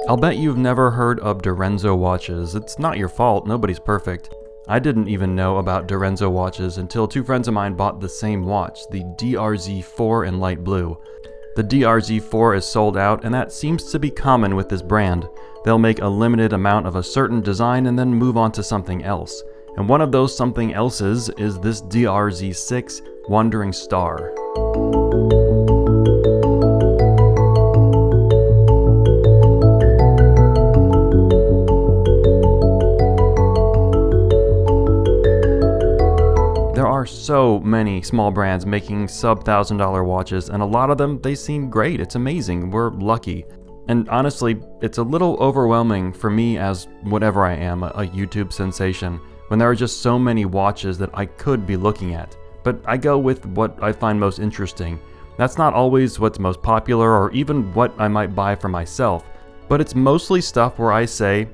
I'll bet you've never heard of Direnzo Watches. It's not your fault, nobody's perfect. I didn't even know about Direnzo Watches until two friends of mine bought the same watch, the DRZ4 in light blue. The DRZ4 is sold out, and that seems to be common with this brand. They'll make a limited amount of a certain design and then move on to something else. And one of those something else's is this DRZ6 Wandering Star. There are so many small brands making sub $1,000 watches, and a lot of them, they seem great. It's amazing. We're lucky. And honestly, it's a little overwhelming for me as whatever I am, a YouTube sensation, when there are just so many watches that I could be looking at. But I go with what I find most interesting. That's not always what's most popular or even what I might buy for myself, but it's mostly stuff where I say,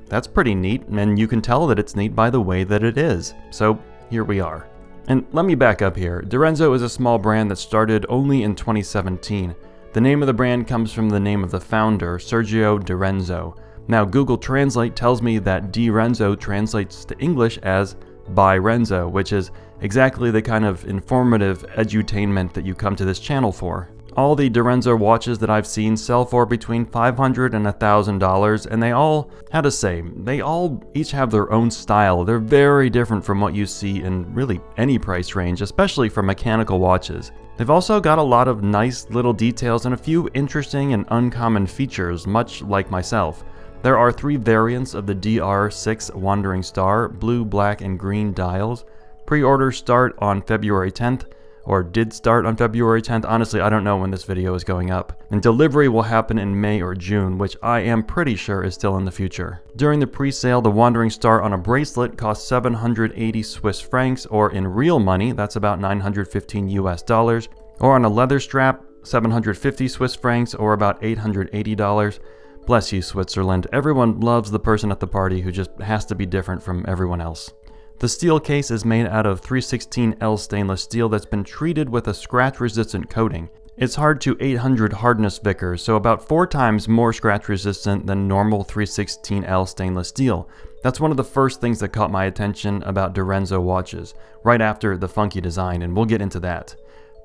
that's pretty neat, and you can tell that it's neat by the way that it is. So here we are. And let me back up here. Dorenzo is a small brand that started only in 2017. The name of the brand comes from the name of the founder, Sergio Direnzo. Now Google Translate tells me that Direnzo translates to English as by Renzo, which is exactly the kind of informative edutainment that you come to this channel for. All the Direnzo watches that I've seen sell for between $500 and $1,000, and they all, how to say, they all each have their own style. They're very different from what you see in really any price range, especially for mechanical watches. They've also got a lot of nice little details and a few interesting and uncommon features, much like myself. There are 3 variants of the DR6 Wandering Star, blue, black, and green dials. Pre-orders start on February 10th, or did start on February 10th. Honestly, I don't know when this video is going up. And delivery will happen in May or June, which I am pretty sure is still in the future. During the pre-sale, the Wandering Star on a bracelet costs 780 Swiss francs, or in real money, that's about 915 US dollars. Or on a leather strap, 750 Swiss francs, or about $880. Bless you, Switzerland. Everyone loves the person at the party who just has to be different from everyone else. The steel case is made out of 316L stainless steel that's been treated with a scratch-resistant coating. It's hard to 800 hardness Vickers, so about 4 times more scratch-resistant than normal 316L stainless steel. That's one of the first things that caught my attention about Direnzo watches, right after the funky design, and we'll get into that.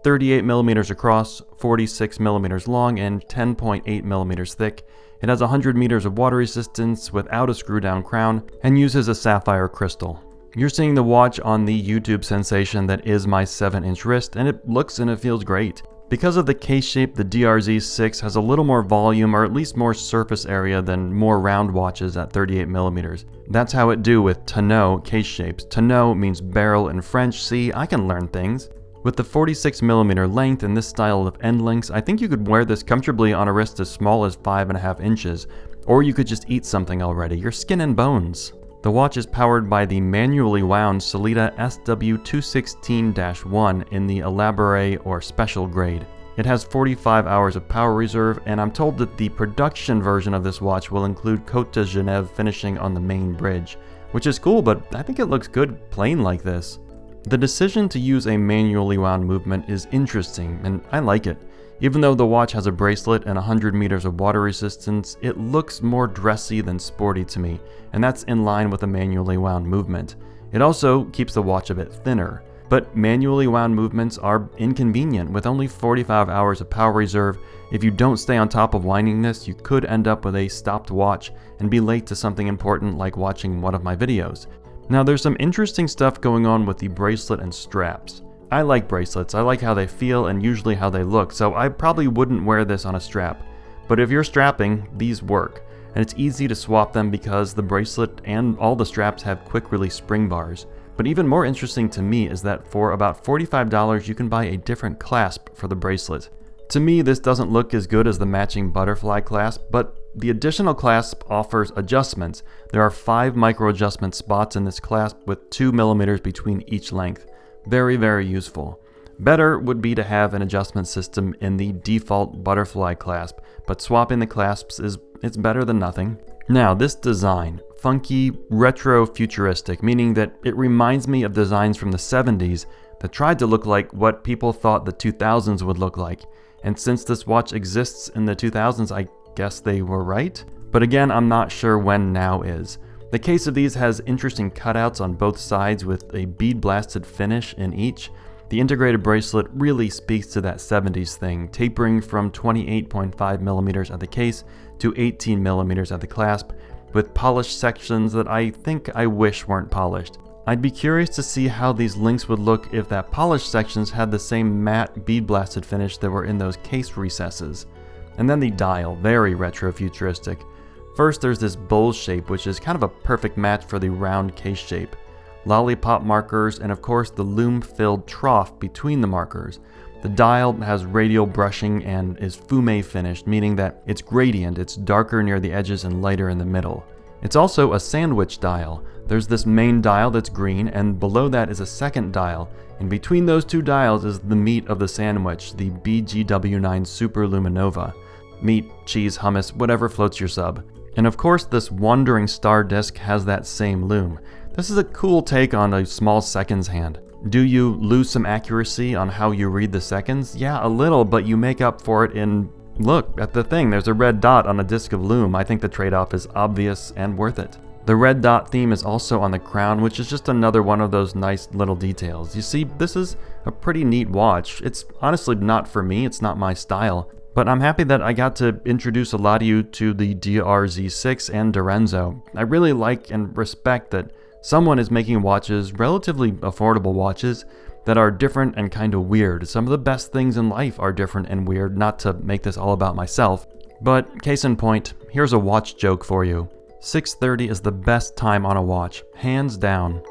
38mm across, 46mm long, and 10.8mm thick. It has 100 meters of water resistance without a screw-down crown, and uses a sapphire crystal. You're seeing the watch on the YouTube sensation that is my 7-inch wrist, and it looks and it feels great. Because of the case shape, the DRZ6 has a little more volume, or at least more surface area than more round watches at 38mm. That's how it do with tonneau case shapes. Tonneau means barrel in French. See, I can learn things. With the 46mm length and this style of end links, I think you could wear this comfortably on a wrist as small as 5.5 inches, or you could just eat something already, your skin and bones. The watch is powered by the manually wound Sellita SW216-1 in the Elaboré or Special grade. It has 45 hours of power reserve, and I'm told that the production version of this watch will include Côte de Genève finishing on the main bridge, which is cool, but I think it looks good plain like this. The decision to use a manually wound movement is interesting, and I like it. Even though the watch has a bracelet and 100 meters of water resistance, it looks more dressy than sporty to me, and that's in line with a manually wound movement. It also keeps the watch a bit thinner, but manually wound movements are inconvenient. With only 45 hours of power reserve, if you don't stay on top of winding this, you could end up with a stopped watch and be late to something important like watching one of my videos. Now there's some interesting stuff going on with the bracelet and straps. I like bracelets, I like how they feel and usually how they look, so I probably wouldn't wear this on a strap. But if you're strapping, these work, and it's easy to swap them because the bracelet and all the straps have quick release spring bars. But even more interesting to me is that for about $45 you can buy a different clasp for the bracelet. To me, this doesn't look as good as the matching butterfly clasp, but the additional clasp offers adjustments. There are 5 micro adjustment spots in this clasp with 2mm between each length. Very, very useful. Better would be to have an adjustment system in the default butterfly clasp, but swapping the clasps it's better than nothing. Now, this design, funky, retro futuristic, meaning that it reminds me of designs from the 70s that tried to look like what people thought the 2000s would look like. And since this watch exists in the 2000s, I guess they were right. But again, I'm not sure when now is. The case of these has interesting cutouts on both sides with a bead blasted finish in each. The integrated bracelet really speaks to that 70s thing, tapering from 28.5mm at the case to 18mm at the clasp, with polished sections that I think I wish weren't polished. I'd be curious to see how these links would look if that polished sections had the same matte bead blasted finish that were in those case recesses. And then the dial, very retro-futuristic. First there's this bowl shape, which is kind of a perfect match for the round case shape. Lollipop markers, and of course the lume-filled trough between the markers. The dial has radial brushing and is fume finished, meaning that it's gradient, it's darker near the edges and lighter in the middle. It's also a sandwich dial. There's this main dial that's green, and below that is a second dial. And between those two dials is the meat of the sandwich, the BGW9 Super Luminova. Meat, cheese, hummus, whatever floats your sub. And of course this wandering star disc has that same lume. This is a cool take on a small seconds hand. Do you lose some accuracy on how you read the seconds? Yeah, a little, but you make up for it in... Look at the thing, there's a red dot on a disc of lume. I think the trade-off is obvious and worth it. The red dot theme is also on the crown, which is just another one of those nice little details. You see, this is a pretty neat watch. It's honestly not for me, it's not my style. But I'm happy that I got to introduce a lot of you to the DRZ6 and Dorenzo. I really like and respect that someone is making watches, relatively affordable watches, that are different and kind of weird. Some of the best things in life are different and weird, not to make this all about myself. But case in point, here's a watch joke for you. 6:30 is the best time on a watch, hands down.